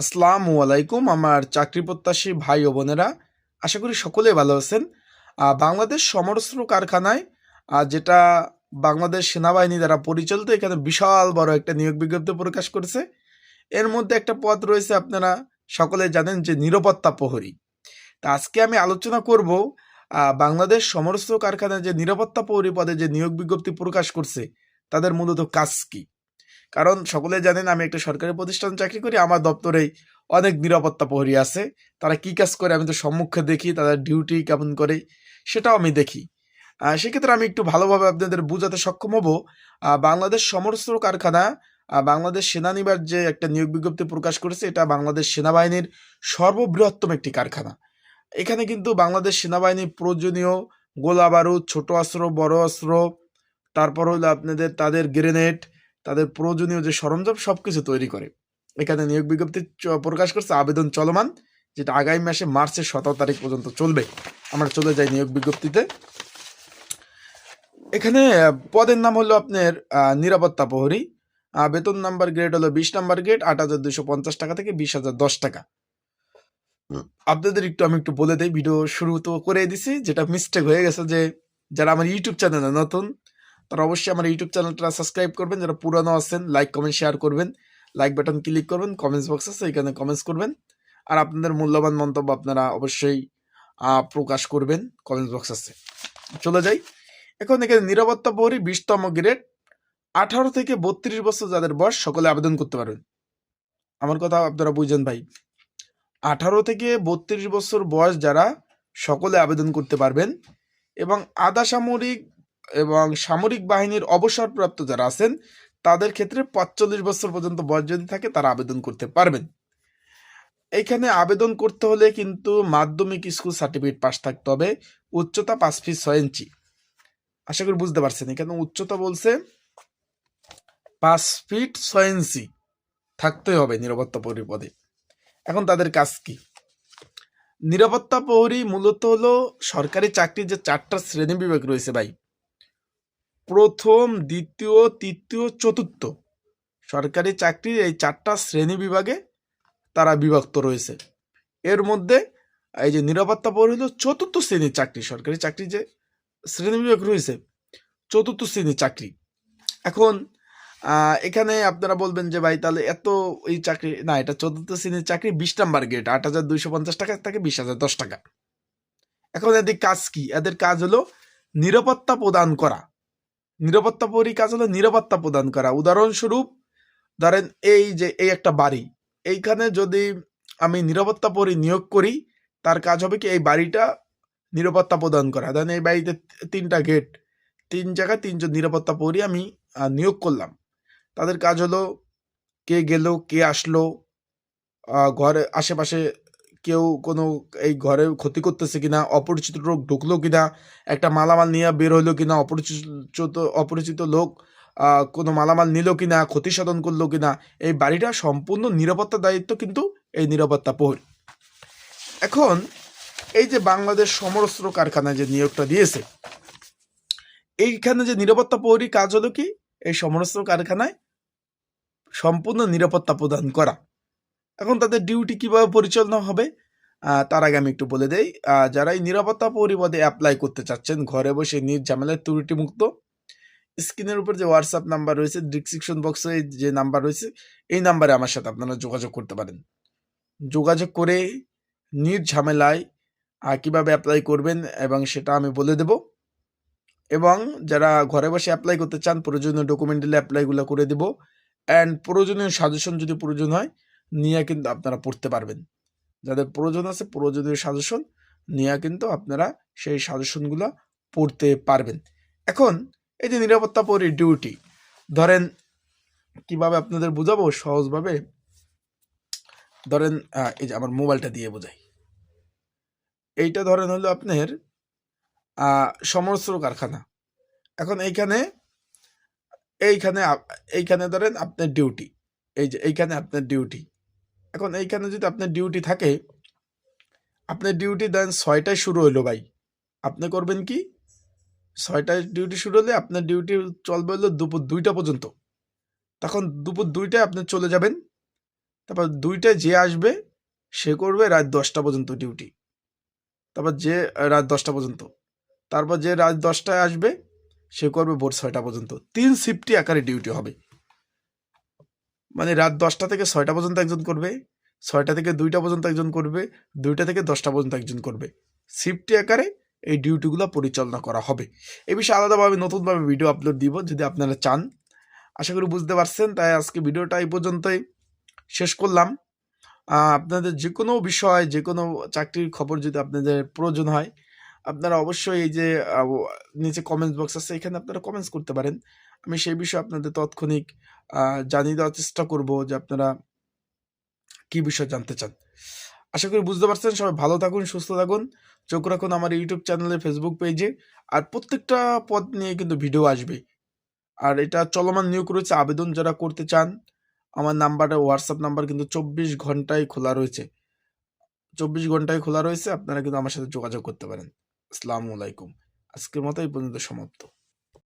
আসসালামু আলাইকুম আমার চাকরি প্রত্যাশী ভাই ও বোনেরা, আশা করি সকলেই ভালো আছেন। বাংলাদেশ সমরস্ত্র কারখানায় যেটা বাংলাদেশ সেনাবাহিনী দ্বারা পরিচালিত, এখানে বিশাল বড় একটা নিয়োগ বিজ্ঞপ্তি প্রকাশ করেছে। এর মধ্যে একটা পদ রয়েছে, আপনারা সকলে জানেন যে নিরাপত্তা প্রহরী। তা আজকে আমি আলোচনা করব বাংলাদেশ সমরস্ত্র কারখানায় যে নিরাপত্তা প্রহরী পদে যে নিয়োগ বিজ্ঞপ্তি প্রকাশ করছে তাদের মূলত কাজ কি। কারণ সকলে জানেন আমি একটা সরকারি প্রতিষ্ঠান চাকরি করি, আমার দপ্তরেই অনেক নিরাপত্তা প্রহরী আছে। তারা কি কাজ করে আমি তো সম্মুখে দেখি, তাদের ডিউটি কেমন করে সেটাও আমি দেখি। সেক্ষেত্রে আমি একটু ভালোভাবে আপনাদের বোঝাতে সক্ষম হব। বাংলাদেশ সমরস্ত্র কারখানা বাংলাদেশ সেনানিবাস যে একটা নিয়োগ বিজ্ঞপ্তি প্রকাশ করেছে, এটা বাংলাদেশ সেনাবাহিনীর সর্ববৃহত্তম একটি কারখানা। এখানে কিন্তু বাংলাদেশ সেনাবাহিনীর প্রয়োজনীয় গোলা বারুদ, ছোট অস্ত্র, বড় অস্ত্র, তারপর হলো আপনাদের তাদের গ্রেনেড, তাদের প্রয়োজনীয় যে সরঞ্জাম সবকিছু তৈরি করে। এখানে নিয়োগ বিজ্ঞপ্তি প্রকাশ করছে, আবেদন চলমান, যেটা আগামী মাসে মার্চের 17 তারিখ পর্যন্ত চলবে। আমরা চলে যাই নিয়োগ বিজ্ঞপ্তিতে। এখানে পদের নাম হলো আপনার নিরাপত্তা প্রহরী। বেতন নাম্বার গ্রেড হলো 20 নাম্বার গ্রেড, 8,250 টাকা থেকে 20,010 টাকা। আপনাদের আমি একটু বলে দেই, ভিডিও শুরু তো করে দিছি, যেটা মিস্টেক হয়ে গেছে যে যারা আমার ইউটিউব চ্যানেলে নতুন তারা অবশ্যই আমার ইউটিউব চ্যানেলটা সাবস্ক্রাইব করবেন, যারা পুরানো আছেন লাইক কমেন্ট শেয়ার করবেন, লাইক বাটন ক্লিক করবেন, কমেন্টস বক্স আছে এখানে কমেন্টস করবেন, আর আপনাদের মূল্যবান মন্তব্য আপনারা অবশ্যই প্রকাশ করবেন, কমেন্টস বক্স আছে। চলে যাই। এখন এখানে নিরাপত্তা প্রহরী 20তম গ্রেড, 18 থেকে 32 বছর যাদের বয়স সকলে আবেদন করতে পারবেন। আমার কথা আপনারা বুঝছেন ভাই, 18 থেকে 32 বছর বয়স যারা সকলে আবেদন করতে পারবেন, এবং আধা সামরিক এবং সামরিক বাহিনীর অবসরপ্রাপ্ত যারা আছেন তাদের ক্ষেত্রে 45 বছর পর্যন্ত বয়স যদি থাকে তারা আবেদন করতে পারবেন। এইখানে আবেদন করতে হলে কিন্তু মাধ্যমিক স্কুল সার্টিফিকেট পাস থাকতে হবে, উচ্চতা 5 ফিট 6 ইঞ্চি। আশা করি বুঝতে পারছেন, এখানে উচ্চতা বলছে 5 ফিট 6 ইঞ্চি থাকতে হবে নিরাপত্তা প্রহরী পদে। এখন তাদের কাজ কি? নিরাপত্তা প্রহরী মূলত হলো সরকারি চাকরির যে 4টা শ্রেণী বিভাগ রয়েছে ভাই, প্রথম, দ্বিতীয়, তৃতীয়, চতুর্থ, সরকারি চাকরির এই 4টা শ্রেণী বিভাগে তারা বিভক্ত রয়েছে। এর মধ্যে এই যে নিরাপত্তা প্রহরী হলো 4র্থ শ্রেণীর চাকরি। সরকারি চাকরি যে শ্রেণী বিভাগ রয়েছে 4র্থ শ্রেণীর চাকরি। এখন এখানে আপনারা বলবেন যে ভাই তাহলে এত এই চাকরি না, এটা 4র্থ শ্রেণীর চাকরি, 20 নাম্বার গ্রেড, 8,250 টাকা থেকে 20,010 টাকা। এখন এদের কাজ কি? এদের কাজ হলো নিরাপত্তা প্রদান করা। নিরাপত্তা প্রহরী কাজ হলো নিরাপত্তা প্রদান করা। উদাহরণস্বরূপ ধরেন এই যে এই একটা বাড়ি, এইখানে যদি আমি নিরাপত্তা প্রহরী নিয়োগ করি, তার কাজ হবে কি এই বাড়িটা নিরাপত্তা প্রদান করা। ধরেন এই বাড়িতে 3টা গেট, 3 জায়গায় 3জন নিরাপত্তা প্রহরী আমি নিয়োগ করলাম। তাদের কাজ হলো কে গেল, কে আসলো, ঘরে আশেপাশে কেউ কোনো এই ঘরে ক্ষতি করতেছে কিনা, অপরিচিত লোক ঢুকলো কিনা, একটা মালামাল নিয়ে বের হইলো কিনা, অপরিচিত লোক কোনো মালামাল নিল কিনা, ক্ষতি সাধন করলো কিনা, এই বাড়িটা সম্পূর্ণ নিরাপত্তা দায়িত্ব কিন্তু এই নিরাপত্তা প্রহরী। এখন এই যে বাংলাদেশ সমরস্ত্র কারখানায় যে নিয়োগটা দিয়েছে, এইখানে যে নিরাপত্তা প্রহরী কাজ হলো কি এই সমরস্ত্র কারখানায় সম্পূর্ণ নিরাপত্তা প্রদান করা। এখন তাদের ডিউটি কিভাবে পরিচালনা হবে তার আগে আমি একটু বলে দেই, যারা এই নিরাপত্তা প্রহরী পদে অ্যাপ্লাই করতে চাচ্ছেন ঘরে বসে নির্ঝামেলায় ত্রুটিমুক্ত, স্ক্রিনের উপর যে হোয়াটসঅ্যাপ নাম্বার রয়েছে, ডিসক্রিপশন বক্সে যে নাম্বার রয়েছে, এই নাম্বারে আমার সাথে আপনারা যোগাযোগ করতে পারেন। যোগাযোগ করে নির্ঝামেলায় কিভাবে অ্যাপ্লাই করবেন এবং সেটা আমি বলে দেব। এবং যারা ঘরে বসে অ্যাপ্লাই করতে চান প্রয়োজনীয় ডকুমেন্ট দিলে অ্যাপ্লাইগুলো করে দেব, অ্যান্ড প্রয়োজনীয় সাজেশন যদি প্রয়োজন হয় নিয়ে কিন্তু আপনারা পড়তে পারবেন। যাদের প্রয়োজন আছে প্রয়োজনীয় সাজেশন নিয়ে কিন্তু আপনারা সেই সাজেশনগুলো পড়তে পারবেন। এখন এই যে নিরাপত্তা প্রহরী ডিউটি, ধরেন কিভাবে আপনাদের বোঝাবো সহজভাবে, ধরেন এই যে আমার মোবাইলটা দিয়ে বোঝাই। এইটা ধরেন হলো আপনার সমরস্ত্র কারখানা। এখন এইখানে ধরেন আপনার ডিউটি, এই যে এইখানে আপনার ডিউটি। এখন এইখানে যদি আপনার ডিউটি থাকে, আপনার ডিউটি দেন 6টায় শুরু হইলো ভাই, আপনি করবেন কি 6টায় ডিউটি শুরু হলে আপনার ডিউটি চলবে হলো দুপুর 2টা পর্যন্ত। তখন দুপুর 2টায় আপনি চলে যাবেন, তারপর 2টায় যে আসবে সে করবে রাত 10টা পর্যন্ত ডিউটি, তারপর যে রাত 10টা পর্যন্ত, তারপর যে রাত 10টায় আসবে সে করবে ভোর 6টা পর্যন্ত। 3 শিফটি আকারে ডিউটি হবে, মানে রাত 10টা থেকে 6টা পর্যন্ত একজন করবে, 6টা থেকে 2টা পর্যন্ত একজন করবে, 2টা থেকে 10টা পর্যন্ত একজন করবে। শিফটি আকারে এই ডিউটিগুলো পরিচালনা করা হবে। এই বিষয়ে আলাদাভাবে নতুনভাবে ভিডিও আপলোড দিব যদি আপনারা চান। আশা করি বুঝতে পারছেন, তাই আজকে ভিডিওটা এই পর্যন্তই শেষ করলাম। আপনাদের যে কোনো বিষয়, যে কোনো চাকরির খবর যদি আপনাদের প্রয়োজন হয়, আপনারা অবশ্যই এই যে নিচে কমেন্টস বক্স আছে, এখানে আপনারা কমেন্টস করতে পারেন। আমি সেই বিষয়ে আপনাদের তাৎক্ষণিক জানিয়ে দেওয়ার চেষ্টা করব যে আপনারা কি বিষয় জানতে চান। আশা করি বুঝতে পারছেন। সবাই ভালো থাকুন, সুস্থ থাকুন। চোখ রাখুন আমার ইউটিউব চ্যানেলে, ফেসবুক পেজে। আর প্রত্যেকটা পদ নিয়ে কিন্তু ভিডিও আসবে। আর এটা চলমান নিয়োগ রয়েছে, আবেদন যারা করতে চান আমার নাম্বারে, হোয়াটসঅ্যাপ নাম্বার কিন্তু 24 ঘন্টায় খোলা রয়েছে। 24 ঘন্টায় খোলা রয়েছে, আপনারা কিন্তু আমার সাথে যোগাযোগ করতে পারেন। আসসালামু আলাইকুম। আজকের মতো এই পর্যন্ত সমাপ্ত।